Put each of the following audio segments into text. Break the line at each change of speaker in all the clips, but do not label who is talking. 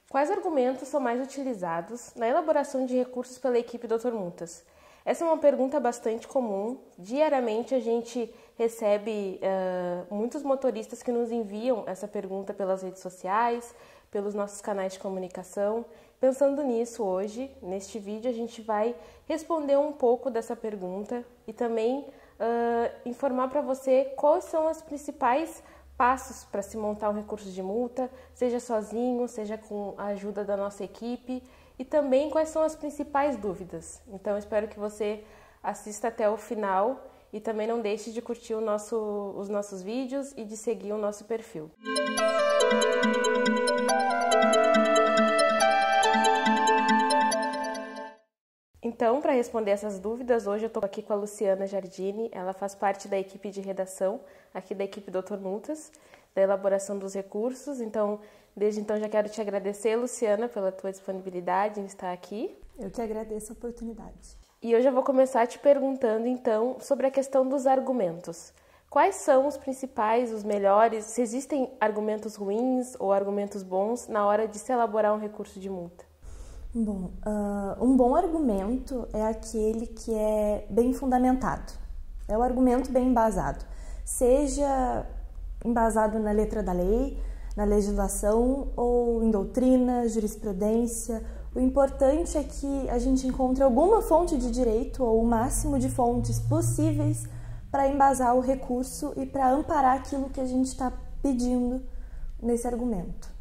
Quais argumentos são mais utilizados na elaboração de recursos pela equipe Dr. Multas? Essa é uma pergunta bastante comum. Diariamente a gente recebe muitos motoristas que nos enviam essa pergunta pelas redes sociais, pelos nossos canais de comunicação. Pensando nisso hoje, neste vídeo, a gente vai responder um pouco dessa pergunta e também informar para você quais são os principais passos para se montar um recurso de multa, seja sozinho, seja com a ajuda da nossa equipe, e também quais são as principais dúvidas. Então, espero que você assista até o final e também não deixe de curtir os nossos vídeos e de seguir o nosso perfil. Então, para responder essas dúvidas, hoje eu estou aqui com a Luciana Giardini. Ela faz parte da equipe de redação, aqui da equipe Dr. Multas, da elaboração dos recursos. Então, desde então, já quero te agradecer, Luciana, pela tua disponibilidade em estar aqui.
Eu que agradeço a oportunidade.
E hoje eu vou começar te perguntando, então, sobre a questão dos argumentos. Quais são os principais, os melhores? Se existem argumentos ruins ou argumentos bons na hora de se elaborar um recurso de multa?
Bom, um bom argumento é aquele que é bem fundamentado. É o argumento bem embasado. Seja embasado na letra da lei, na legislação ou em doutrina, jurisprudência. O importante é que a gente encontre alguma fonte de direito ou o máximo de fontes possíveis para embasar o recurso e para amparar aquilo que a gente está pedindo nesse argumento.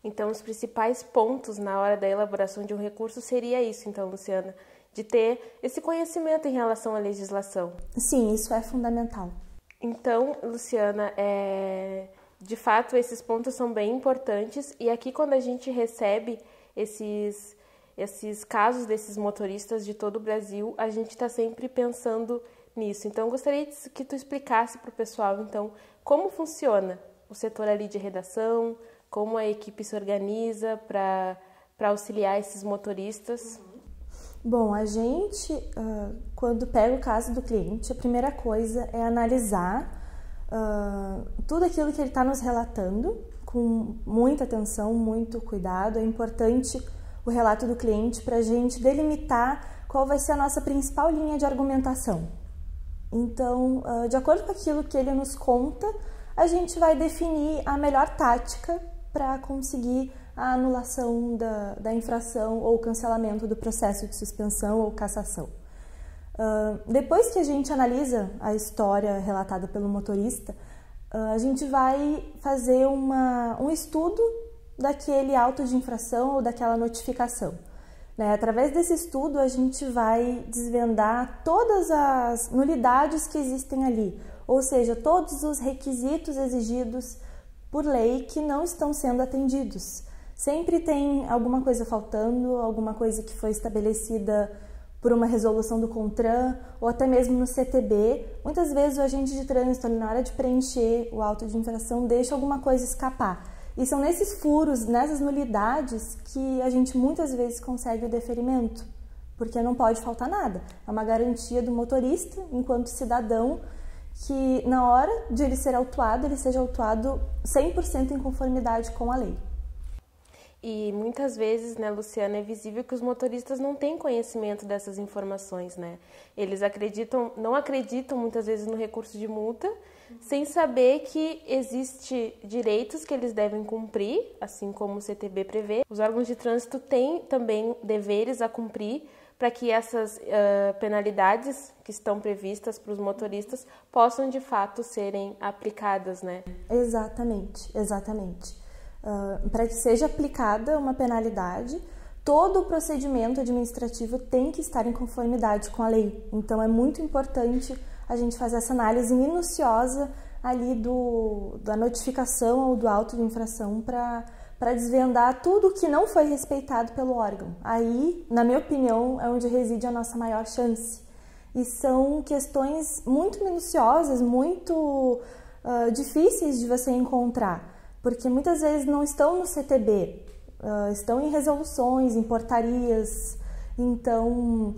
Então, os principais pontos na hora da elaboração de um recurso seria isso, então, Luciana, de ter esse conhecimento em relação à legislação.
Sim, isso é fundamental.
Então, Luciana, de fato, esses pontos são bem importantes e aqui quando a gente recebe esses casos desses motoristas de todo o Brasil, a gente está sempre pensando nisso. Então, eu gostaria que tu explicasse para o pessoal, então, como funciona o setor ali de redação, como a equipe se organiza para auxiliar esses motoristas.
Bom, a gente, quando pega o caso do cliente, a primeira coisa é analisar tudo aquilo que ele está nos relatando com muita atenção, muito cuidado. É importante o relato do cliente para a gente delimitar qual vai ser a nossa principal linha de argumentação. Então, de acordo com aquilo que ele nos conta, a gente vai definir a melhor tática para conseguir a anulação da infração ou o cancelamento do processo de suspensão ou cassação. Depois que a gente analisa a história relatada pelo motorista, a gente vai fazer um estudo daquele auto de infração ou daquela notificação. Através desse estudo, a gente vai desvendar todas as nulidades que existem ali, ou seja, todos os requisitos exigidos por lei que não estão sendo atendidos. Sempre tem alguma coisa faltando, alguma coisa que foi estabelecida por uma resolução do CONTRAN ou até mesmo no CTB. Muitas vezes o agente de trânsito, na hora de preencher o auto de infração, deixa alguma coisa escapar. E são nesses furos, nessas nulidades, que a gente muitas vezes consegue o deferimento, porque não pode faltar nada. É uma garantia do motorista, enquanto cidadão, que na hora de ele ser autuado, ele seja autuado 100% em conformidade com a lei.
E muitas vezes, né, Luciana, é visível que os motoristas não têm conhecimento dessas informações, né? Eles não acreditam muitas vezes no recurso de multa, sem saber que existe direitos que eles devem cumprir, assim como o CTB prevê. Os órgãos de trânsito têm também deveres a cumprir para que essas penalidades que estão previstas para os motoristas possam, de fato, serem aplicadas, né?
Exatamente. Para que seja aplicada uma penalidade, todo o procedimento administrativo tem que estar em conformidade com a lei. Então, é muito importante a gente fazer essa análise minuciosa ali da notificação ou do auto de infração para desvendar tudo que não foi respeitado pelo órgão. Aí, na minha opinião, é onde reside a nossa maior chance. E são questões muito minuciosas, muito difíceis de você encontrar, porque muitas vezes não estão no CTB, estão em resoluções, em portarias. Então,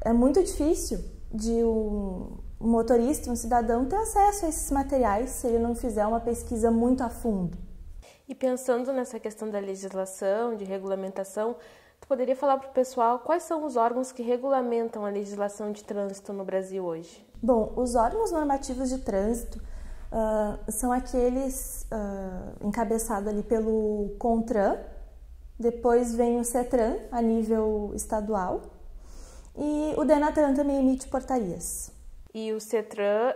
é muito difícil de um motorista, um cidadão, ter acesso a esses materiais se ele não fizer uma pesquisa muito a fundo.
E pensando nessa questão da legislação, de regulamentação, tu poderia falar para o pessoal quais são os órgãos que regulamentam a legislação de trânsito no Brasil hoje?
Bom, os órgãos normativos de trânsito são aqueles encabeçados ali pelo CONTRAN, depois vem o CETRAN a nível estadual e o DENATRAN também emite portarias.
E o CETRAN,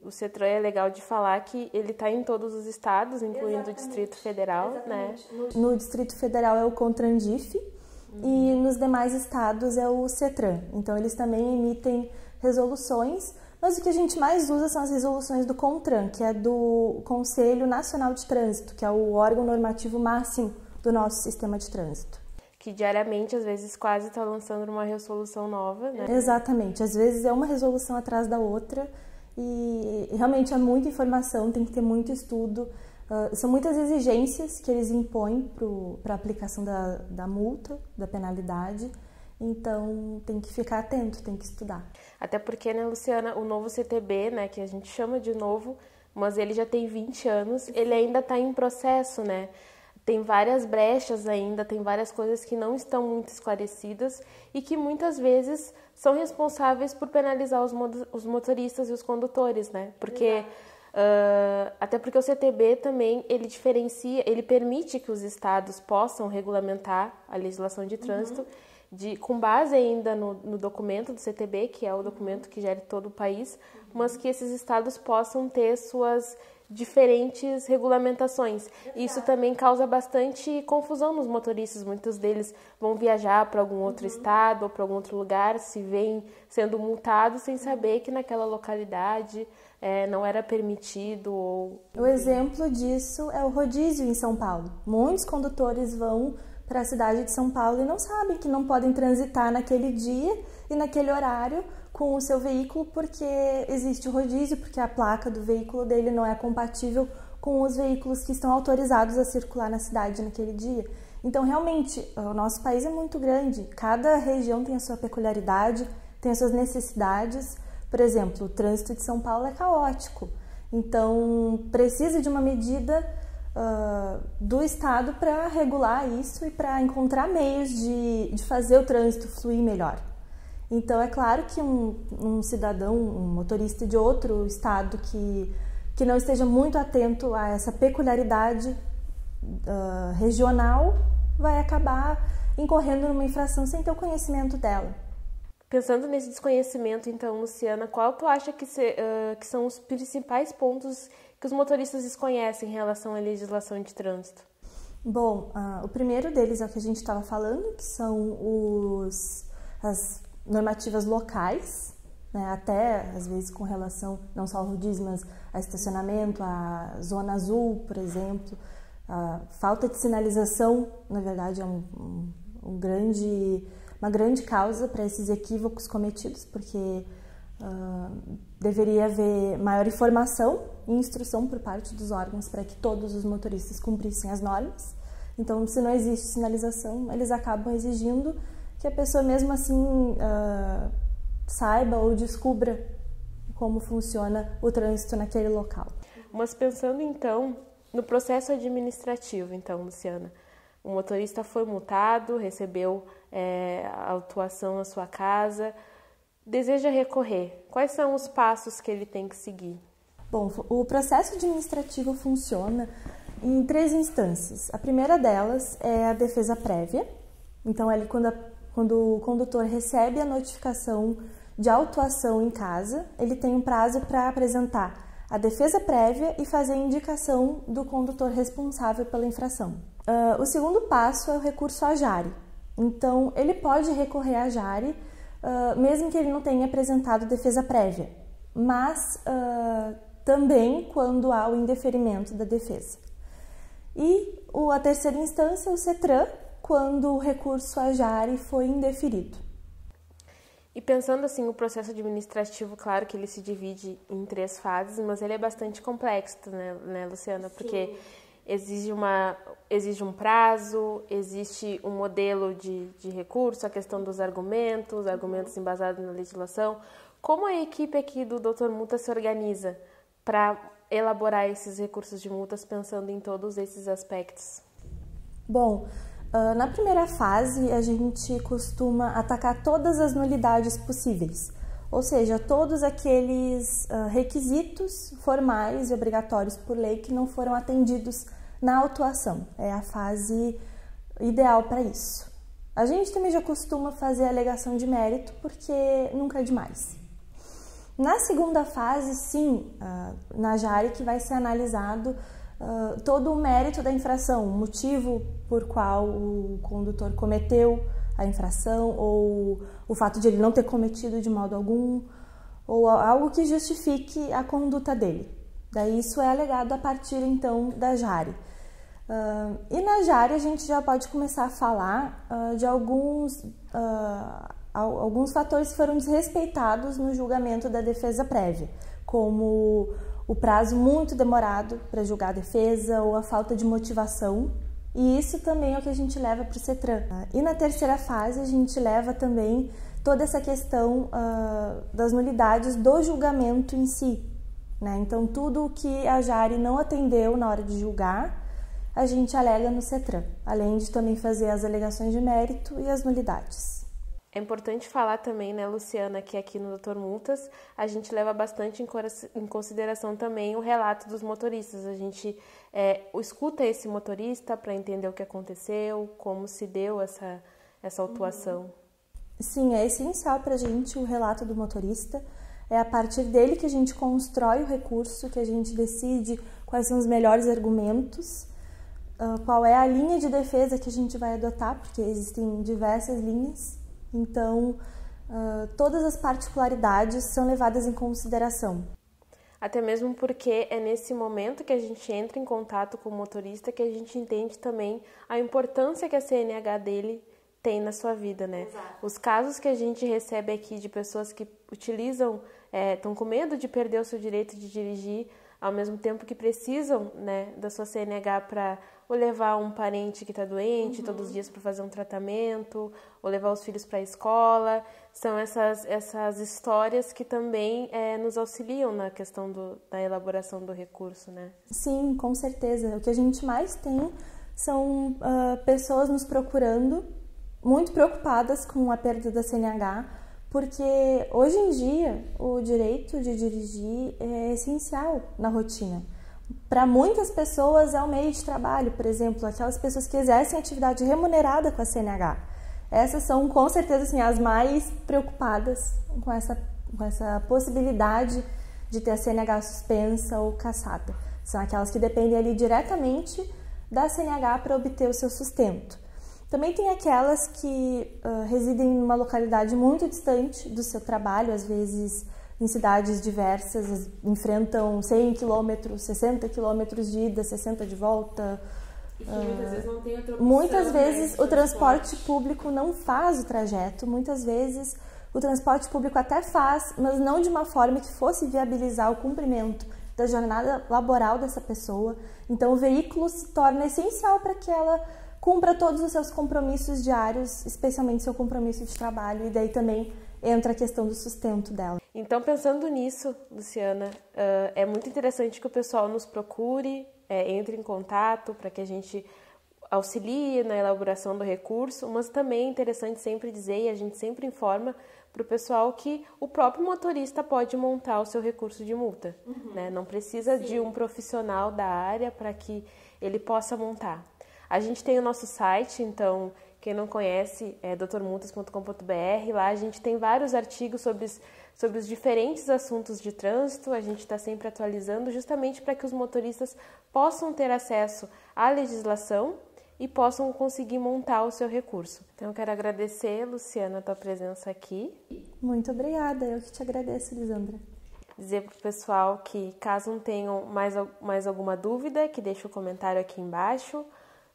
o CETRAN é legal de falar que ele está em todos os estados, incluindo o Distrito Federal, né?
No Distrito Federal é o CONTRANDIF e nos demais estados é o CETRAN. Então eles também emitem resoluções, mas o que a gente mais usa são as resoluções do CONTRAN, que é do Conselho Nacional de Trânsito, que é o órgão normativo máximo do nosso sistema de trânsito.
Que diariamente, às vezes, quase está lançando uma resolução nova, né?
Exatamente. Às vezes é uma resolução atrás da outra e realmente é muita informação, tem que ter muito estudo. São muitas exigências que eles impõem para a aplicação da multa, da penalidade. Então, tem que ficar atento, tem que estudar.
Até porque, né, Luciana, o novo CTB, né, que a gente chama de novo, mas ele já tem 20 anos, ele ainda está em processo, né? Tem várias brechas ainda, tem várias coisas que não estão muito esclarecidas e que muitas vezes são responsáveis por penalizar os motoristas e os condutores, né? Porque até porque o CTB também ele diferencia, ele permite que os estados possam regulamentar a legislação de trânsito com base ainda no documento do CTB, que é o documento que gere todo o país, mas que esses estados possam ter suas diferentes regulamentações. Isso também causa bastante confusão nos motoristas. Muitos deles vão viajar para algum outro estado ou para algum outro lugar, se veem sendo multados sem saber que naquela localidade não era permitido.
O exemplo disso é o rodízio em São Paulo. Muitos condutores vão para a cidade de São Paulo e não sabem que não podem transitar naquele dia e naquele horário com o seu veículo porque existe o rodízio, porque a placa do veículo dele não é compatível com os veículos que estão autorizados a circular na cidade naquele dia. Então, realmente, o nosso país é muito grande, cada região tem a sua peculiaridade, tem as suas necessidades. Por exemplo, o trânsito de São Paulo é caótico, então precisa de uma medida do Estado para regular isso e para encontrar meios de fazer o trânsito fluir melhor. Então, é claro que um cidadão, um motorista de outro estado que não esteja muito atento a essa peculiaridade regional vai acabar incorrendo numa infração sem ter o conhecimento dela.
Pensando nesse desconhecimento, então, Luciana, qual tu acha que são os principais pontos que os motoristas desconhecem em relação à legislação de trânsito?
Bom, o primeiro deles é o que a gente estava falando, que são as normativas locais, né, até às vezes com relação não só ao rodízio, mas a estacionamento, a zona azul, por exemplo, a falta de sinalização, na verdade, é uma grande causa para esses equívocos cometidos, porque deveria haver maior informação e instrução por parte dos órgãos para que todos os motoristas cumprissem as normas. Então, se não existe sinalização, eles acabam exigindo que a pessoa mesmo assim saiba ou descubra como funciona o trânsito naquele local.
Mas pensando então no processo administrativo, então, Luciana, o motorista foi multado, recebeu a autuação na sua casa, deseja recorrer. Quais são os passos que ele tem que seguir?
Bom, o processo administrativo funciona em 3 instâncias. A primeira delas é a defesa prévia. Então, quando o condutor recebe a notificação de autuação em casa, ele tem um prazo para apresentar a defesa prévia e fazer a indicação do condutor responsável pela infração. O segundo passo é o recurso à JARE. Então, ele pode recorrer à JARE, mesmo que ele não tenha apresentado defesa prévia, mas também quando há o indeferimento da defesa. E a terceira instância é o CETRAN, quando o recurso à JARE foi indeferido.
E pensando assim, o processo administrativo, claro que ele se divide em 3 fases, mas ele é bastante complexo, né, Luciana? Porque exige um prazo, existe um modelo de recurso, a questão dos argumentos embasados na legislação. Como a equipe aqui do Dr. Multa se organiza para elaborar esses recursos de multas pensando em todos esses aspectos?
Bom, na primeira fase a gente costuma atacar todas as nulidades possíveis, ou seja, todos aqueles requisitos formais e obrigatórios por lei que não foram atendidos na autuação. É a fase ideal para isso. A gente também já costuma fazer a alegação de mérito, porque nunca é demais. Na segunda fase, sim, na JARE que vai ser analisado todo o mérito da infração, o motivo por qual o condutor cometeu a infração, ou o fato de ele não ter cometido de modo algum, ou algo que justifique a conduta dele. Daí isso é alegado a partir, então, da JARE. E na JARE a gente já pode começar a falar de alguns fatores que foram desrespeitados no julgamento da defesa prévia, como o prazo muito demorado para julgar a defesa ou a falta de motivação, e isso também é o que a gente leva para o CETRAN. E na terceira fase a gente leva também toda essa questão das nulidades do julgamento em si, né? Então tudo o que a JARE não atendeu na hora de julgar, a gente alega no CETRAN, além de também fazer as alegações de mérito e as nulidades.
É importante falar também, né, Luciana, que aqui no Doutor Multas a gente leva bastante em consideração também o relato dos motoristas. A gente escuta esse motorista para entender o que aconteceu, como se deu essa autuação.
Sim, é essencial para a gente o relato do motorista. É a partir dele que a gente constrói o recurso, que a gente decide quais são os melhores argumentos, qual é a linha de defesa que a gente vai adotar, porque existem diversas linhas. Então, todas as particularidades são levadas em consideração.
Até mesmo porque é nesse momento que a gente entra em contato com o motorista que a gente entende também a importância que a CNH dele tem na sua vida, né? Exato. Os casos que a gente recebe aqui de pessoas que utilizam, estão com medo de perder o seu direito de dirigir, ao mesmo tempo que precisam, né, da sua CNH para ou levar um parente que está doente todos os dias para fazer um tratamento, ou levar os filhos para a escola. São essas histórias que também nos auxiliam na questão da elaboração do recurso, né?
Sim, com certeza. O que a gente mais tem são pessoas nos procurando, muito preocupadas com a perda da CNH, porque hoje em dia o direito de dirigir é essencial na rotina. Para muitas pessoas é um meio de trabalho, por exemplo, aquelas pessoas que exercem atividade remunerada com a CNH. Essas são, com certeza, assim, as mais preocupadas com essa possibilidade de ter a CNH suspensa ou cassada. São aquelas que dependem ali diretamente da CNH para obter o seu sustento. Também tem aquelas que residem em uma localidade muito distante do seu trabalho, às vezes em cidades diversas, enfrentam 100 km, 60 km de ida, 60 de volta.
E que muitas vezes não tem outra opção.
Muitas vezes o transporte público não faz o trajeto, muitas vezes o transporte público até faz, mas não de uma forma que fosse viabilizar o cumprimento da jornada laboral dessa pessoa. Então o veículo se torna essencial para que ela cumpra todos os seus compromissos diários, especialmente seu compromisso de trabalho, e daí também entra a questão do sustento dela.
Então, pensando nisso, Luciana, é muito interessante que o pessoal nos procure, entre em contato para que a gente auxilie na elaboração do recurso, mas também é interessante sempre dizer, e a gente sempre informa para o pessoal, que o próprio motorista pode montar o seu recurso de multa, né? Não precisa de um profissional da área para que ele possa montar. A gente tem o nosso site, então, quem não conhece é doutormultas.com.br. Lá a gente tem vários artigos sobre os diferentes assuntos de trânsito. A gente está sempre atualizando justamente para que os motoristas possam ter acesso à legislação e possam conseguir montar o seu recurso. Então, eu quero agradecer, Luciana, a tua presença aqui.
Muito obrigada, eu que te agradeço, Lisandra.
Dizer para o pessoal que, caso tenham mais alguma dúvida, que deixe o comentário aqui embaixo.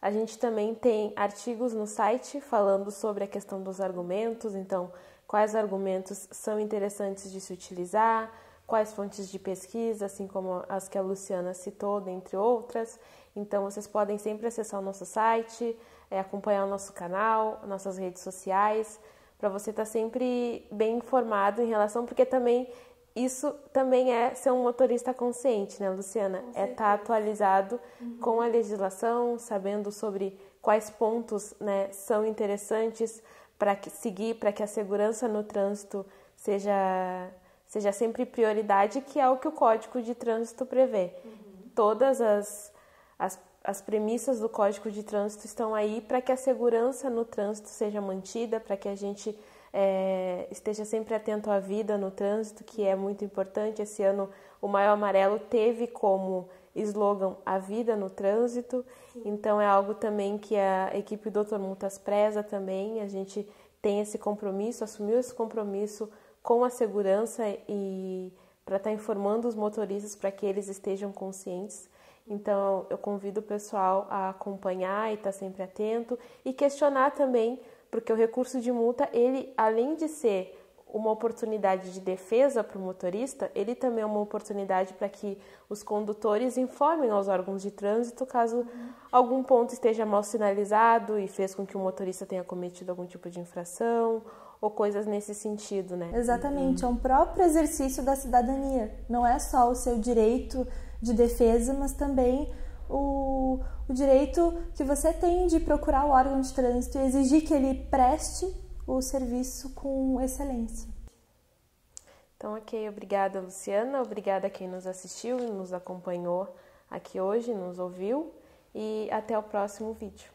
A gente também tem artigos no site falando sobre a questão dos argumentos, então quais argumentos são interessantes de se utilizar, quais fontes de pesquisa, assim como as que a Luciana citou, dentre outras. Então vocês podem sempre acessar o nosso site, acompanhar o nosso canal, nossas redes sociais, para você estar sempre bem informado em relação, porque também isso também é ser um motorista consciente, né, Luciana? É estar atualizado com a legislação, sabendo sobre quais pontos, né, são interessantes para seguir, para que a segurança no trânsito seja sempre prioridade, que é o que o Código de Trânsito prevê. Todas as premissas do Código de Trânsito estão aí para que a segurança no trânsito seja mantida, para que a gente esteja sempre atento à vida no trânsito, que é muito importante. Esse ano o Maio Amarelo teve como slogan a vida no trânsito. Sim. Então é algo também que a equipe do Dr. Multas preza também. A gente tem esse compromisso, assumiu esse compromisso com a segurança e para estar informando os motoristas para que eles estejam conscientes. Então eu convido o pessoal a acompanhar e estar sempre atento e questionar também, porque o recurso de multa, ele, além de ser uma oportunidade de defesa para o motorista, ele também é uma oportunidade para que os condutores informem aos órgãos de trânsito caso algum ponto esteja mal sinalizado e fez com que o motorista tenha cometido algum tipo de infração ou coisas nesse sentido, né?
Exatamente, é um próprio exercício da cidadania. Não é só o seu direito de defesa, mas também o direito que você tem de procurar o órgão de trânsito e exigir que ele preste o serviço com excelência.
Então, ok, obrigada, Luciana, obrigada a quem nos assistiu e nos acompanhou aqui hoje, nos ouviu, e até o próximo vídeo.